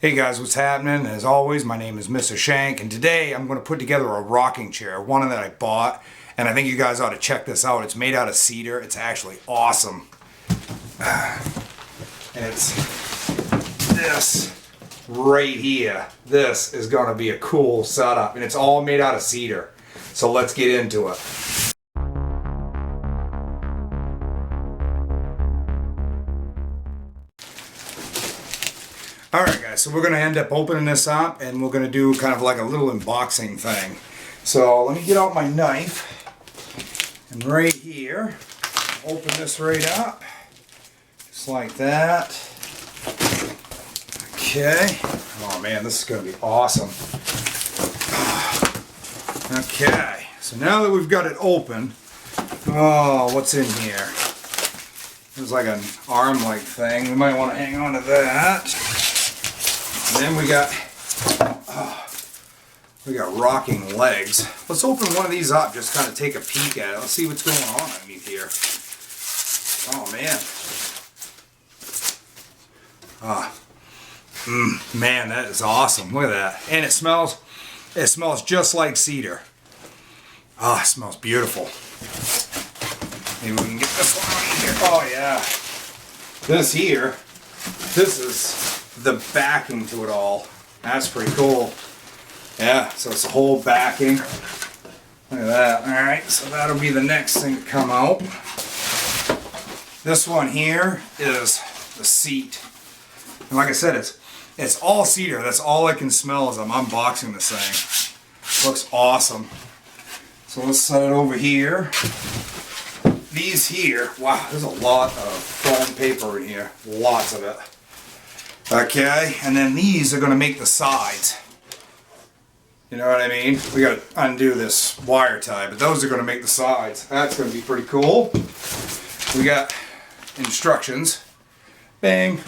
Hey guys, what's happening? As always, my name is Mr. Shank, and today I'm going to put together a rocking chair, one that I bought, and I think you guys ought to check this out. It's made out of cedar. It's actually awesome. And it's this right here. This is going to be a cool setup, and it's all made out of cedar. So let's get into it. Alright guys, so we're going to end up opening this up and we're going to do kind of like a little unboxing thing. So let me get out my knife, and right here, open this right up, just like that. Okay, oh man, this is going to be awesome. Okay, so now that we've got it open, oh, what's in here? There's like an arm-like thing, we might want to hang on to that. And then we got rocking legs. Let's open one of these up, just kind of take a peek at it. Let's see what's going on underneath here. Oh man. Man, that is awesome. Look at that. And it smells just like cedar. Oh, it smells beautiful. Maybe we can get this one on here. Oh yeah. This is the backing to it all. That's pretty cool. Yeah, so it's the whole backing. Look at that. Alright, so that'll be the next thing to come out. This one here is the seat. And like I said, it's all cedar. That's all I can smell as I'm unboxing this thing. Looks awesome. So let's set it over here. These here, wow, there's a lot of foam paper in here. Lots of it. Okay, and then these are going to make the sides. You know what I mean? We got to undo this wire tie, but those are going to make the sides. That's going to be pretty cool. We got instructions. Bang.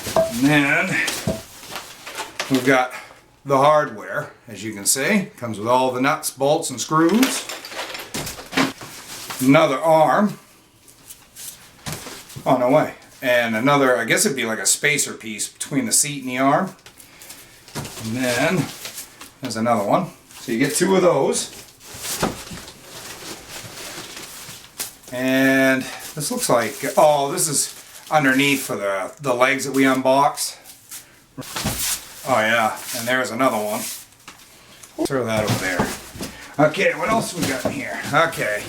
And then we've got the hardware, as you can see. Comes with all the nuts, bolts, and screws. Another arm. Oh, no way. And another, I guess it'd be like a spacer piece between the seat and the arm. And then there's another one. So you get two of those. And this looks like, oh, this is underneath for the legs that we unboxed. Oh yeah, and there's another one. Throw that over there. Okay, what else we got in here? Okay,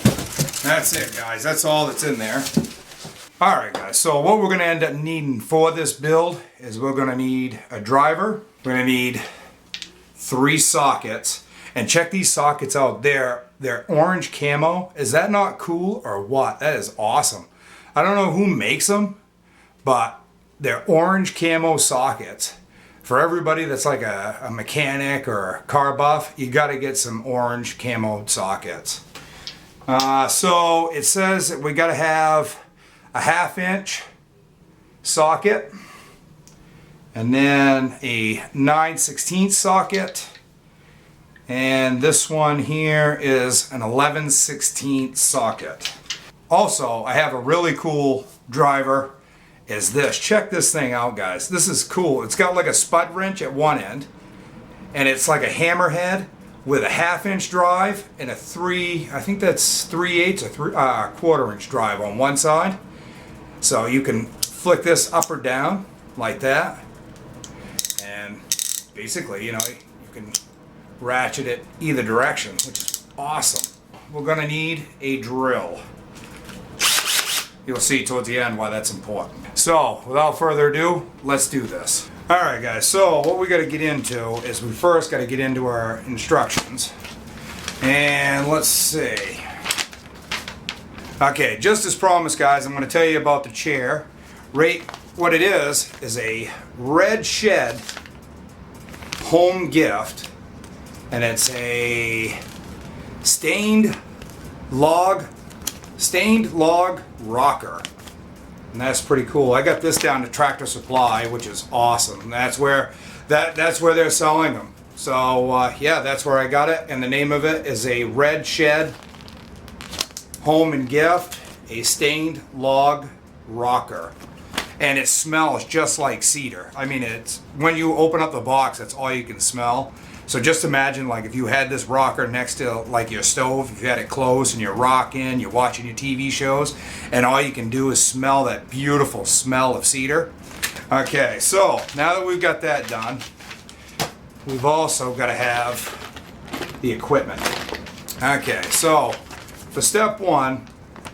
that's it guys, that's all that's in there. Alright guys, so what we're going to end up needing for this build is we're going to need a driver, we're going to need 3 sockets, and check these sockets out. They're orange camo. Is that not cool or what? That is awesome. I don't know who makes them, but they're orange camo sockets. For everybody that's like a mechanic or a car buff, you got to get some orange camo sockets. So it says that we got to have a 1/2 inch socket, and then a 9/16 socket, and this one here is an 11/16 socket. Also, I have a really cool driver. Is this. Check this thing out guys. This is cool. It's got like a spud wrench at one end, and it's like a hammerhead with a 1/2 inch drive and a I think that's 3/8 or 1/4 inch drive on one side. So you can flick this up or down like that, and basically, you know, you can ratchet it either direction, which is awesome. We're going to need a drill. You'll see towards the end why that's important. So without further ado, let's do this. Alright guys, so what we got to get into is we first got to get into our instructions. And let's see. Okay, just as promised guys, I'm going to tell you about the chair. What it is a red shed home gift, and it's a stained log rocker, and that's pretty cool. I got this down to Tractor Supply, which is awesome. That's where they're selling them. So yeah, that's where I got it, and the name of it is a red shed home and gift, a stained log rocker. and it smells just like cedar. I mean, it's when you open up the box, that's all you can smell. So just imagine, like, if you had this rocker next to like your stove, if you had it closed and you're rocking, you're watching your TV shows, and all you can do is smell that beautiful smell of cedar. Okay, so now that we've got that done, we've also got to have the equipment. Okay, so for step one,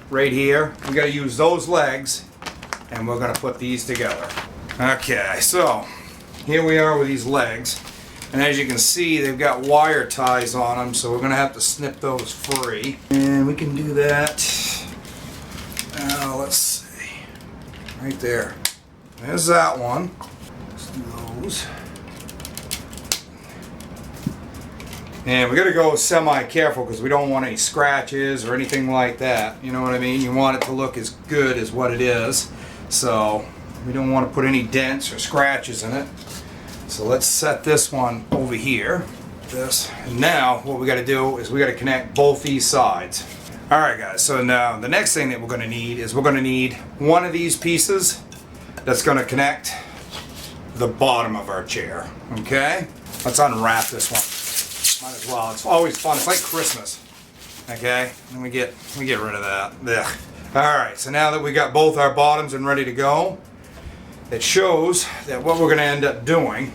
right here, we got to use those legs, and we're going to put these together. Okay, so here we are with these legs, and as you can see, they've got wire ties on them, so we're going to have to snip those free. And we can do that. Now, let's see. Right there. There's that one. Let's do those. And we got to go semi-careful because we don't want any scratches or anything like that. You know what I mean? You want it to look as good as what it is. So we don't want to put any dents or scratches in it. So let's set this one over here. This. And now what we got to do is we got to connect both these sides. Alright guys, so now the next thing that we're going to need is we're going to need one of these pieces that's going to connect the bottom of our chair. Okay? Let's unwrap this one. Might as well. It's always fun. It's like Christmas. Okay? And we get rid of that. Ugh. Alright, so now that we got both our bottoms and ready to go, it shows that what we're going to end up doing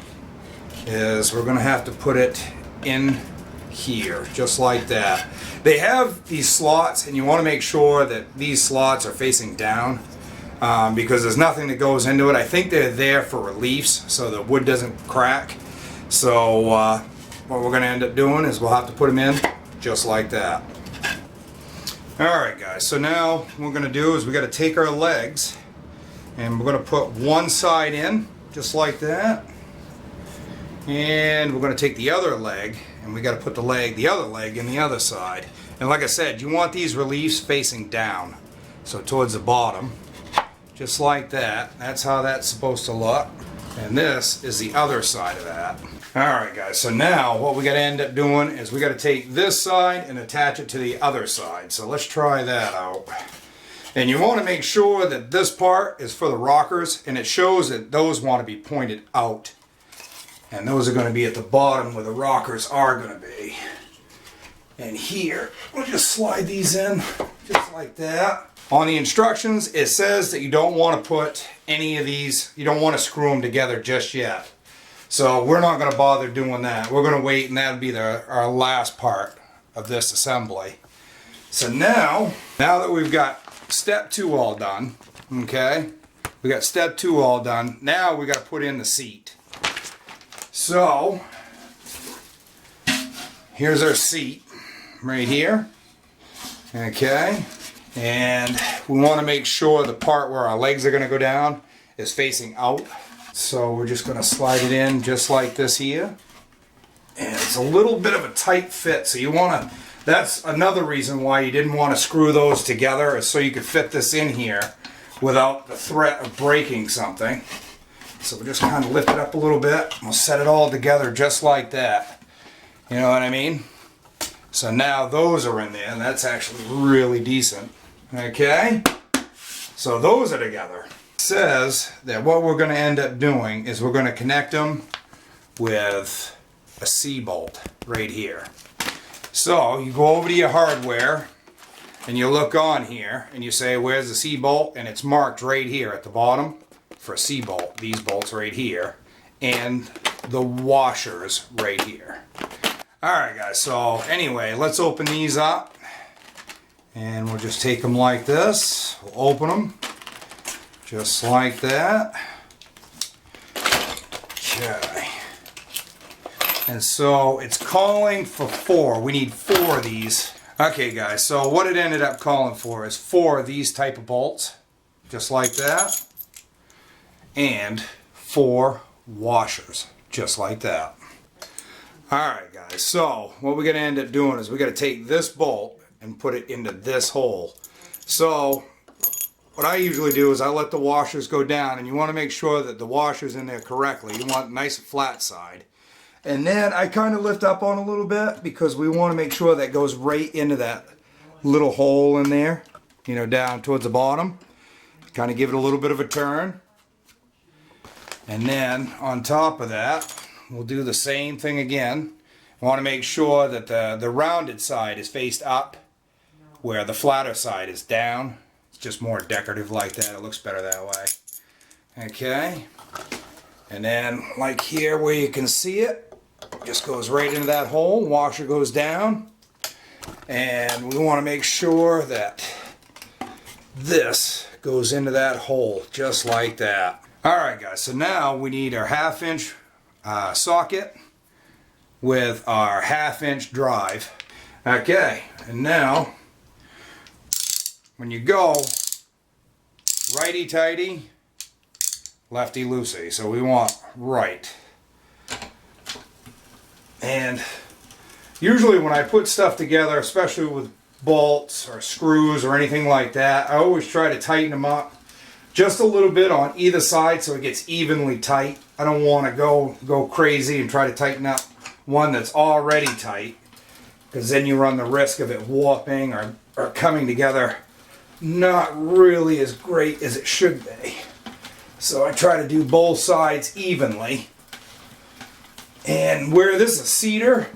is we're going to have to put it in here, just like that. They have these slots, and you want to make sure that these slots are facing down because there's nothing that goes into it. I think they're there for reliefs so the wood doesn't crack. So what we're going to end up doing is we'll have to put them in just like that. Alright guys, so now what we're going to do is we got to take our legs and we're going to put one side in just like that, and we're going to take the other leg and we got to put the other leg in the other side. And like I said, you want these reliefs facing down, so towards the bottom, just like that. That's how that's supposed to look. And this is the other side of that. Alright guys, so now what we got to end up doing is we got to take this side and attach it to the other side. So let's try that out. And you want to make sure that this part is for the rockers, and it shows that those want to be pointed out. And those are going to be at the bottom where the rockers are going to be. And here, we'll just slide these in just like that. On the instructions, it says that you don't want to put any of these, you don't want to screw them together just yet. So we're not going to bother doing that. We're going to wait, and that'll be our last part of this assembly. So now that we've got step 2 all done, okay, we got step 2 all done, now we got to put in the seat. So here's our seat right here, okay, and we want to make sure the part where our legs are going to go down is facing out. So we're just going to slide it in just like this here. And it's a little bit of a tight fit, so you want to, that's another reason why you didn't want to screw those together, is so you could fit this in here without the threat of breaking something. So we'll just kind of lift it up a little bit. We'll set it all together just like that. You know what I mean? So now those are in there, and that's actually really decent. Okay? So those are together. It says that what we're going to end up doing is we're going to connect them with a C-bolt right here. So you go over to your hardware and you look on here and you say, where's the C-bolt? And it's marked right here at the bottom for a C-bolt. These bolts right here, and the washers right here. Alright guys, so anyway, let's open these up, and we'll just take them like this. We'll open them just like that. Okay. And so it's calling for 4. We need 4 of these. Okay guys, so what it ended up calling for is 4 of these type of bolts, just like that, and 4 washers, just like that. Alright guys, so what we're going to end up doing is we're going to take this bolt and put it into this hole. So what I usually do is I let the washers go down, and you want to make sure that the washer's in there correctly. You want a nice flat side. And then I kind of lift up on a little bit because we want to make sure that goes right into that little hole in there, you know, down towards the bottom. Kind of give it a little bit of a turn. And then on top of that, we'll do the same thing again. I want to make sure that the rounded side is faced up, where the flatter side is down. It's just more decorative like that. It looks better that way. Okay. And then like here where you can see it, just goes right into that hole. Washer goes down. And we want to make sure that this goes into that hole just like that. Alright guys, so now we need our 1/2 inch socket with our 1/2 inch drive. Okay, and now when you go righty tighty, lefty loosey. So we want right. And usually when I put stuff together, especially with bolts or screws or anything like that, I always try to tighten them up just a little bit on either side so it gets evenly tight. I don't want to go crazy and try to tighten up one that's already tight, because then you run the risk of it warping or coming together not really as great as it should be. So I try to do both sides evenly. And where this is cedar,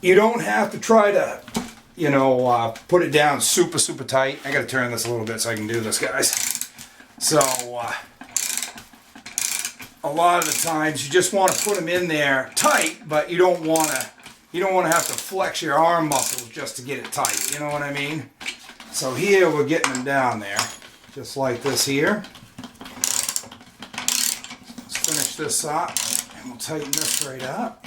you don't have to try to, put it down super tight. I gotta turn this a little bit so I can do this, guys. So a lot of the times you just want to put them in there tight, but you don't want to have to flex your arm muscles just to get it tight. You know what I mean? So here we're getting them down there, just like this here. Let's finish this up, and we'll tighten this right up.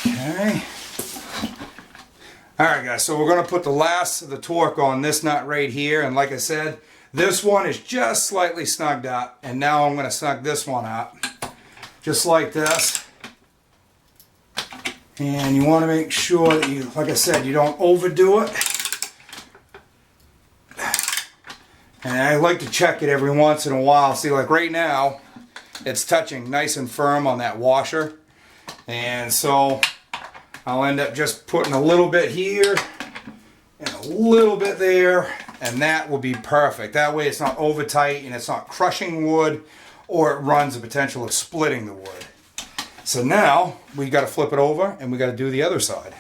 Okay. Alright guys, so we're going to put the last of the torque on this nut right here, and like I said, this one is just slightly snugged up, and now I'm going to snug this one up just like this. And you want to make sure that you, like I said, you don't overdo it. And I like to check it every once in a while. See, like right now it's touching nice and firm on that washer, and so I'll end up just putting a little bit here and a little bit there, and that will be perfect. That way it's not over tight and it's not crushing wood, or it runs the potential of splitting the wood. So now we got to flip it over and we got to do the other side.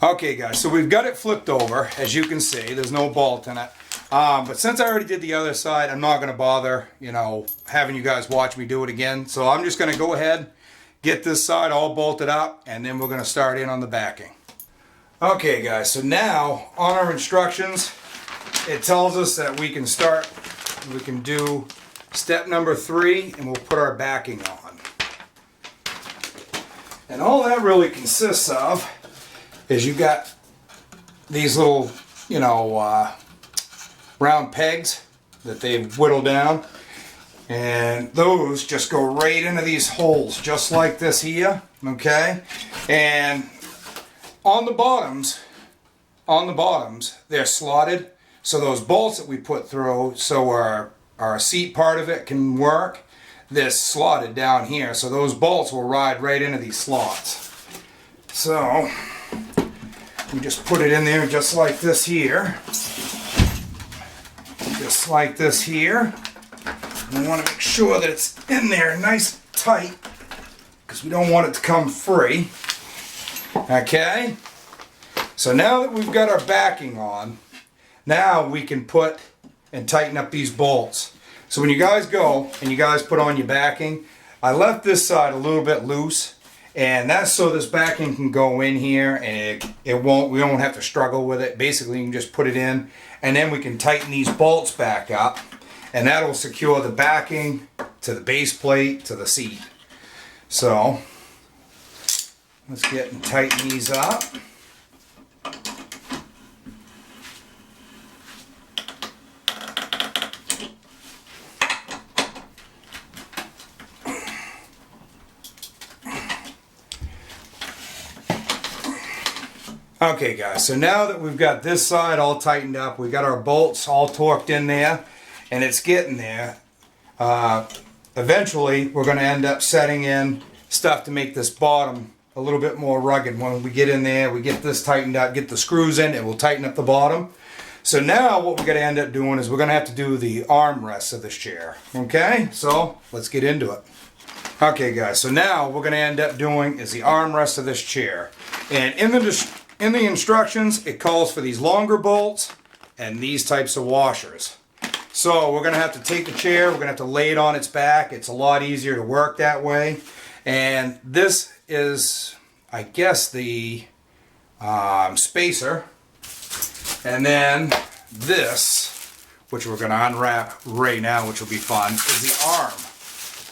Okay guys, so we've got it flipped over. As you can see, there's no bolt in it. But since I already did the other side, I'm not going to bother, having you guys watch me do it again. So I'm just going to go ahead, get this side all bolted up, and then we're going to start in on the backing. Okay guys, so now on our instructions, it tells us that we can do step number 3, and we'll put our backing on. And all that really consists of is you got these little, round pegs that they've whittled down. And those just go right into these holes, just like this here, okay? And on the bottoms, they're slotted. So those bolts that we put through, so our seat part of it can work, they're slotted down here. So those bolts will ride right into these slots. So we just put it in there just like this here. Just like this here. And we want to make sure that it's in there nice tight, because we don't want it to come free. Okay? So now that we've got our backing on, now we can put and tighten up these bolts. So when you guys go and you guys put on your backing, I left this side a little bit loose, and that's so this backing can go in here and we won't have to struggle with it. Basically you can just put it in, and then we can tighten these bolts back up. And that'll secure the backing to the base plate to the seat. So let's get and tighten these up. Okay guys, so now that we've got this side all tightened up, we got our bolts all torqued in there, and it's getting there. Eventually we're going to end up setting in stuff to make this bottom a little bit more rugged. When we get in there, we get this tightened up, get the screws in, it will tighten up the bottom. So now what we're going to end up doing is we're going to have to do the armrests of this chair. Okay, so let's get into it. Okay guys, so now we're going to end up doing is the armrest of this chair. And in the instructions, it calls for these longer bolts and these types of washers. So we're going to have to take the chair, we're going to have to lay it on its back. It's a lot easier to work that way. And this is, I guess, the spacer. And then this, which we're going to unwrap right now, which will be fun, is the arm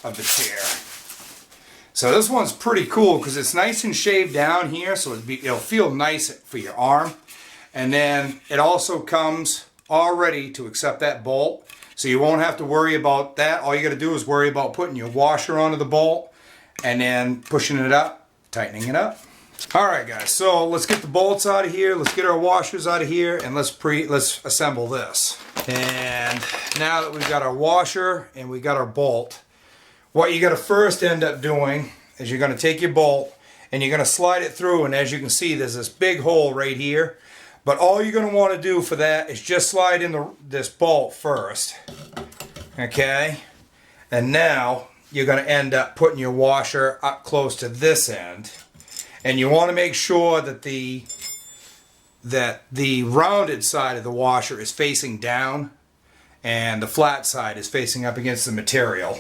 of the chair. So this one's pretty cool because it's nice and shaved down here, so it'll feel nice for your arm. And then it also comes all ready to accept that bolt, so you won't have to worry about that. All you got to do is worry about putting your washer onto the bolt and then pushing it up, tightening it up. Alright guys, so let's get the bolts out of here, let's get our washers out of here, and let's assemble this. And now that we've got our washer and we got our bolt, what you got to first end up doing is you're going to take your bolt and you're going to slide it through, and as you can see there's this big hole right here. But all you're going to want to do for that is just slide in this bolt first. Okay? And now you're going to end up putting your washer up close to this end. And you want to make sure that the rounded side of the washer is facing down and the flat side is facing up against the material.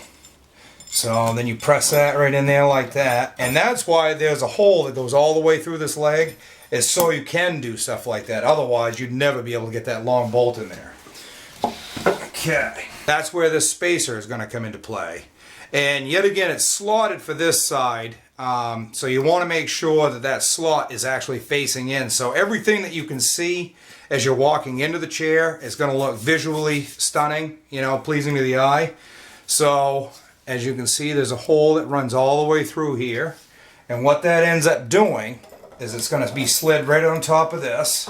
So then you press that right in there like that. And that's why there's a hole that goes all the way through this leg, is so you can do stuff like that. Otherwise, you'd never be able to get that long bolt in there. Okay. That's where this spacer is going to come into play. And yet again, it's slotted for this side. So you want to make sure that that slot is actually facing in. So everything that you can see as you're walking into the chair is going to look visually stunning, you know, pleasing to the eye. So as you can see, there's a hole that runs all the way through here. And what that ends up doing is it's going to be slid right on top of this.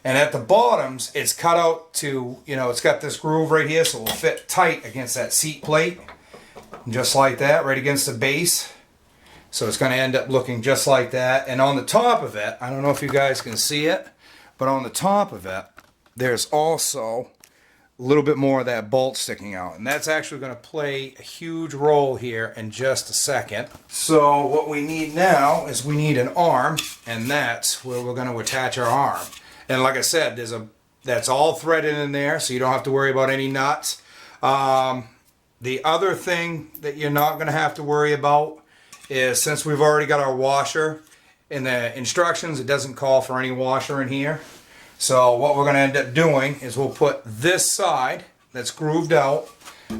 And at the bottoms, it's cut out to, you know, it's got this groove right here, so it will fit tight against that seat plate. Just like that, right against the base. So it's going to end up looking just like that. And on the top of it, I don't know if you guys can see it, but on the top of it, there's also a little bit more of that bolt sticking out, and that's actually going to play a huge role here in just a second. So what we need now is we need an arm, and that's where we're going to attach our arm. And like I said, that's all threaded in there, so you don't have to worry about any nuts. The other thing that you're not going to have to worry about is, since we've already got our washer, in the instructions it doesn't call for any washer in here. So what we're going to end up doing is we'll put this side that's grooved out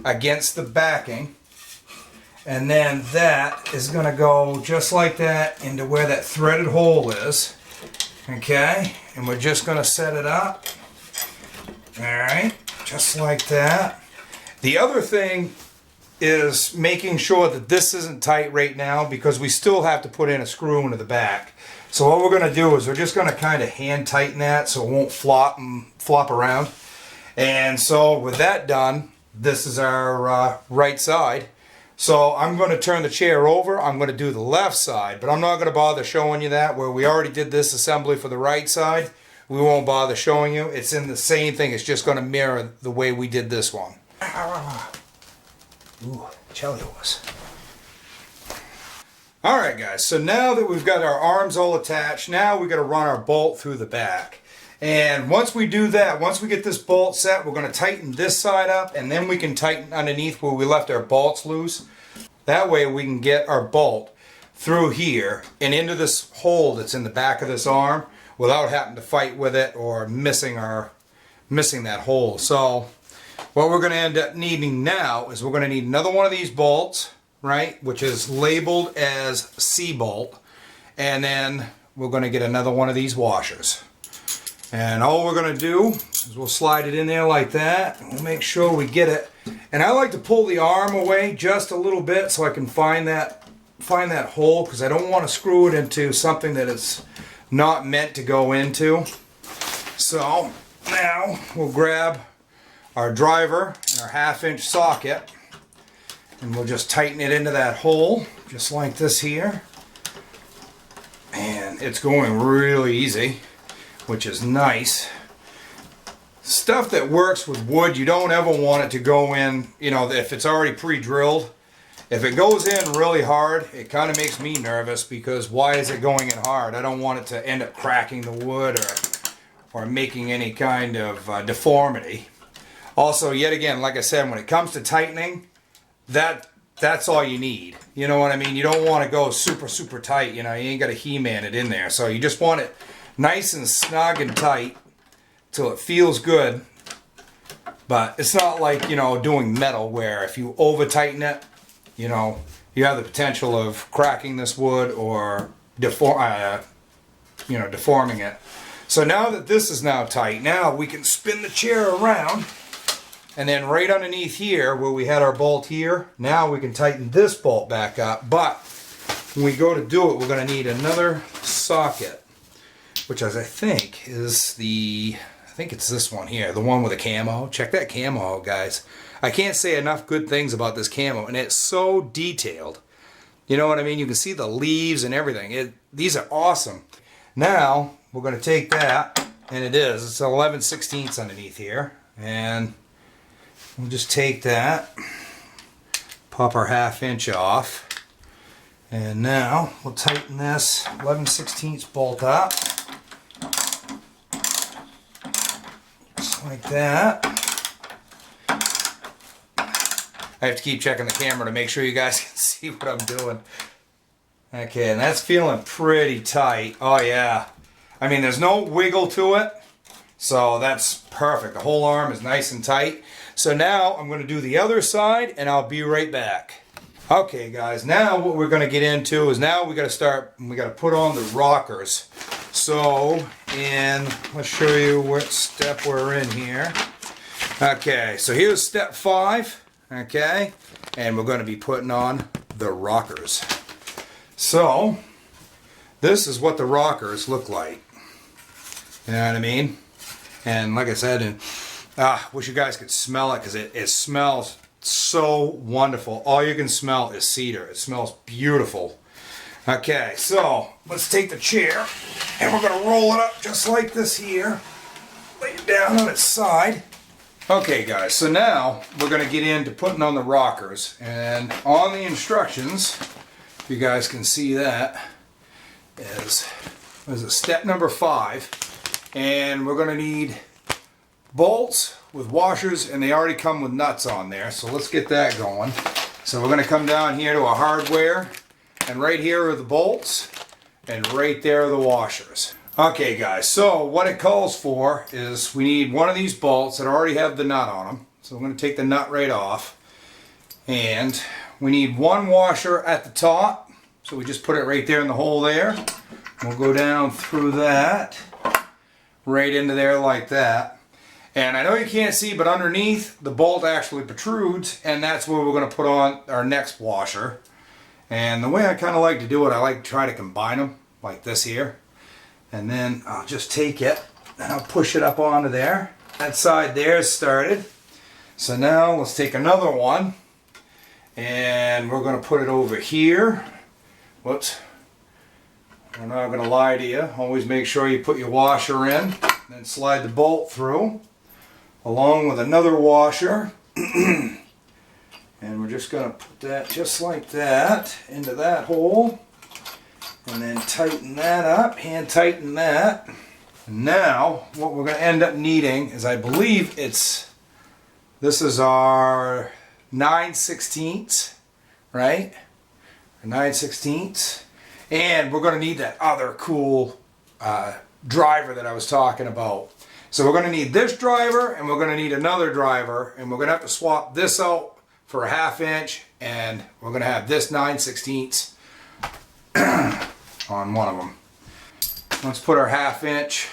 against the backing, and then that is going to go just like that into where that threaded hole is. Okay, and we're just going to set it up. Alright, just like that. The other thing is making sure that this isn't tight right now, because we still have to put in a screw into the back. So what we're going to do is we're just going to kind of hand tighten that so it won't flop around. And so with that done, this is our right side. So I'm going to turn the chair over. I'm going to do the left side, but I'm not going to bother showing you that. Where we already did this assembly for the right side, we won't bother showing you. It's in the same thing. It's just going to mirror the way we did this one. Ooh, Chelios. Alright guys, so now that we've got our arms all attached, now we've got to run our bolt through the back. And once we do that, once we get this bolt set, we're going to tighten this side up, and then we can tighten underneath where we left our bolts loose. That way we can get our bolt through here and into this hole that's in the back of this arm without having to fight with it or missing that hole. So what we're going to end up needing now is we're going to need another one of these bolts, right, which is labeled as C bolt, and then we're going to get another one of these washers. And all we're going to do is we'll slide it in there like that, and we'll make sure we get it. And I like to pull the arm away just a little bit so I can find that hole, because I don't want to screw it into something that it's not meant to go into. So now we'll grab our driver and our 1/2 inch socket, and we'll just tighten it into that hole, just like this here. and it's going really easy, which is nice. Stuff that works with wood, you don't ever want it to go in, you know, if it's already pre-drilled. If it goes in really hard, it kind of makes me nervous, because why is it going in hard? I don't want it to end up cracking the wood or making any kind of deformity. Also, yet again, like I said, when it comes to tightening, that's all you need. You know what I mean? You don't want to go super, super tight. You know, you ain't got to He-Man it in there. So you just want it nice and snug and tight till it feels good. But it's not like, you know, doing metal, where if you over tighten it, you know, you have the potential of cracking this wood or deforming it. So now that this is now tight, now we can spin the chair around, and then right underneath here where we had our bolt here, now we can tighten this bolt back up. But when we go to do it, we're going to need another socket, which as I think is I think it's this one here, the one with the camo. Check that camo out, guys. I can't say enough good things about this camo, and it's so detailed. You know what I mean? You can see the leaves and everything. These are awesome. Now, we're going to take that, and it's 11/16 underneath here, and we'll just take that, pop our 1/2 inch off, and now we'll tighten this 11/16 bolt up, just like that. I have to keep checking the camera to make sure you guys can see what I'm doing. Okay, and that's feeling pretty tight. Oh yeah. I mean, there's no wiggle to it, so that's perfect. The whole arm is nice and tight. So now I'm going to do the other side, and I'll be right back. Okay guys, now what we're going to get into is now we got to put on the rockers. So, let's show you what step we're in here. Okay, so here's step 5. Okay, and we're going to be putting on the rockers. So, this is what the rockers look like. You know what I mean? And like I said, wish you guys could smell it, because it smells so wonderful. All you can smell is cedar. It smells beautiful. Okay, so let's take the chair, and we're going to roll it up just like this here. Lay it down on its side. Okay guys, so now we're going to get into putting on the rockers, and on the instructions, if you guys can see that, is step number 5, and we're going to need bolts with washers, and they already come with nuts on there, so let's get that going. So we're going to come down here to our hardware, and right here are the bolts, and right there are the washers. Okay guys, so what it calls for is we need one of these bolts that already have the nut on them. So I'm going to take the nut right off. And we need one washer at the top. So we just put it right there in the hole there. We'll go down through that, right into there like that. And I know you can't see, but underneath the bolt actually protrudes, and that's where we're going to put on our next washer. And the way I kind of like to do it, I like to try to combine them like this here. And then I'll just take it and I'll push it up onto there. That side there is started. So now let's take another one, and we're going to put it over here. Whoops. I'm not going to lie to you. Always make sure you put your washer in, then slide the bolt through, along with another washer. And we're just going to put that just like that into that hole. And then tighten that up, hand tighten that. And now what we're going to end up needing is, I believe this is our 9/16, right? 9/16. And we're going to need that other cool driver that I was talking about. So we're going to need this driver, and we're going to need another driver, and we're going to have to swap this out for a 1/2 inch, and we're going to have this 9/16 on one of them. Let's put our 1/2 inch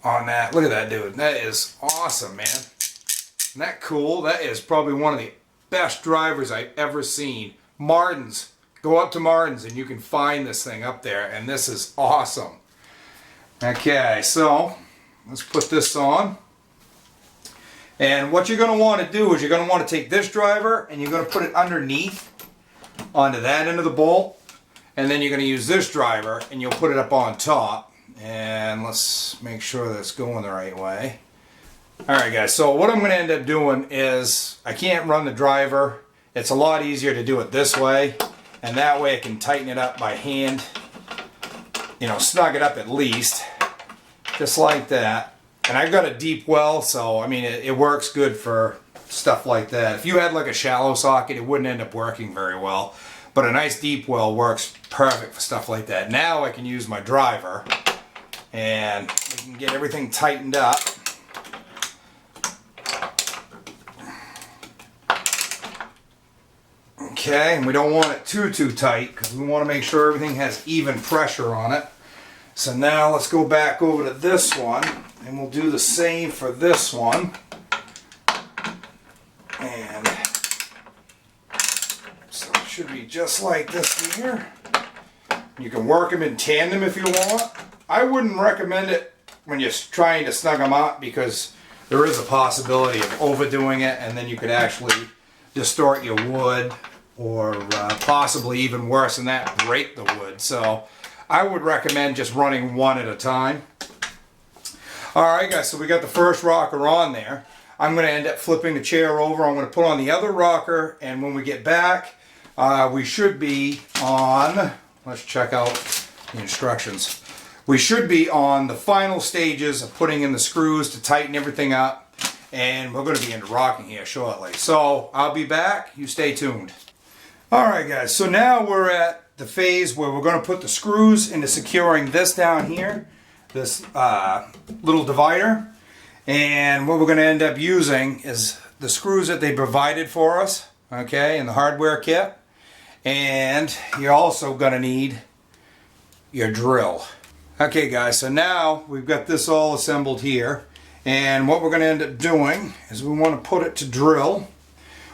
on that. Look at that, dude. That is awesome, man. Isn't that cool? That is probably one of the best drivers I've ever seen. Martin's. Go up to Martin's and you can find this thing up there, and this is awesome. Okay, so let's put this on. And what you're going to want to do is you're going to want to take this driver and you're going to put it underneath onto that end of the bolt. and then you're going to use this driver and you'll put it up on top. And let's make sure that's going the right way. Alright guys, so what I'm going to end up doing is, I can't run the driver. It's a lot easier to do it this way, and that way I can tighten it up by hand. You know, snug it up at least, just like that. And I've got a deep well, so I mean it works good for stuff like that. If you had like a shallow socket, it wouldn't end up working very well. But a nice deep well works perfect for stuff like that. Now I can use my driver and we can get everything tightened up. Okay, and we don't want it too tight because we want to make sure everything has even pressure on it. So now let's go back over to this one and we'll do the same for this one. And so it should be just like this here. You can work them in tandem if you want. I wouldn't recommend it when you're trying to snug them up because there is a possibility of overdoing it and then you could actually distort your wood, or possibly even worse than that, break the wood. So I would recommend just running one at a time. Alright guys, so we got the first rocker on there. I'm going to end up flipping the chair over. I'm going to put on the other rocker, and when we get back, we should be on, let's check out the instructions. We should be on the final stages of putting in the screws to tighten everything up, and we're going to be into rocking here shortly. So I'll be back. You stay tuned. Alright guys, so now we're at the phase where we're going to put the screws into securing this down here, this little divider. And what we're going to end up using is the screws that they provided for us, okay, in the hardware kit. And you're also going to need your drill. Okay guys, so now we've got this all assembled here. And what we're going to end up doing is we want to put it to drill.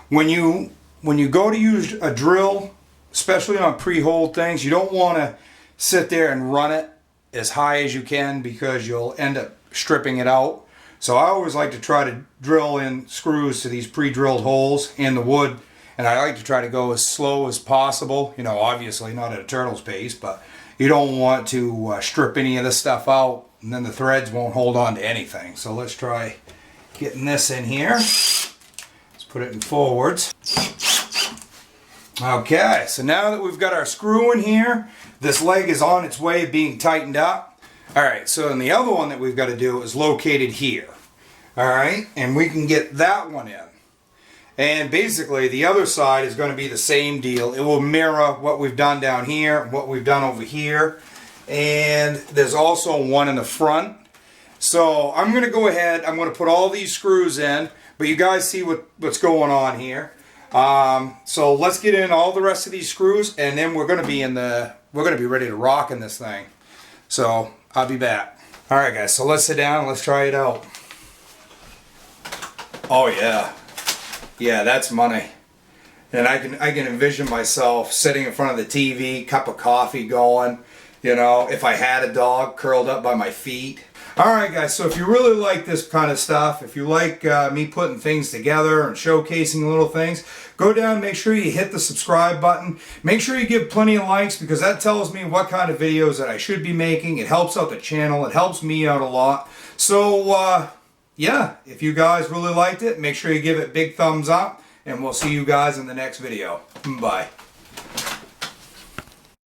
When you go to use a drill, especially on pre-holed things, you don't want to sit there and run it as high as you can because you'll end up stripping it out. So I always like to try to drill in screws to these pre-drilled holes in the wood, and I like to try to go as slow as possible. You know, obviously not at a turtle's pace, but you don't want to strip any of this stuff out, and then the threads won't hold on to anything. So let's try getting this in here. Let's put it in forwards. Okay, so now that we've got our screw in here, this leg is on its way of being tightened up. Alright, so then the other one that we've got to do is located here. Alright, and we can get that one in. And basically the other side is going to be the same deal. It will mirror what we've done down here, what we've done over here. And there's also one in the front. So I'm going to go ahead, I'm going to put all these screws in, but you guys see what's going on here. So let's get in all the rest of these screws, and then we're going to be ready to rock in this thing. So I'll be back. Alright guys, so let's sit down and let's try it out. Oh yeah. Yeah, that's money. And I can envision myself sitting in front of the TV, cup of coffee going, you know, if I had a dog curled up by my feet. Alright guys, so if you really like this kind of stuff, if you like me putting things together and showcasing little things, go down, make sure you hit the subscribe button. Make sure you give plenty of likes because that tells me what kind of videos that I should be making. It helps out the channel. It helps me out a lot. So, yeah, if you guys really liked it, make sure you give it big thumbs up, and we'll see you guys in the next video. Bye.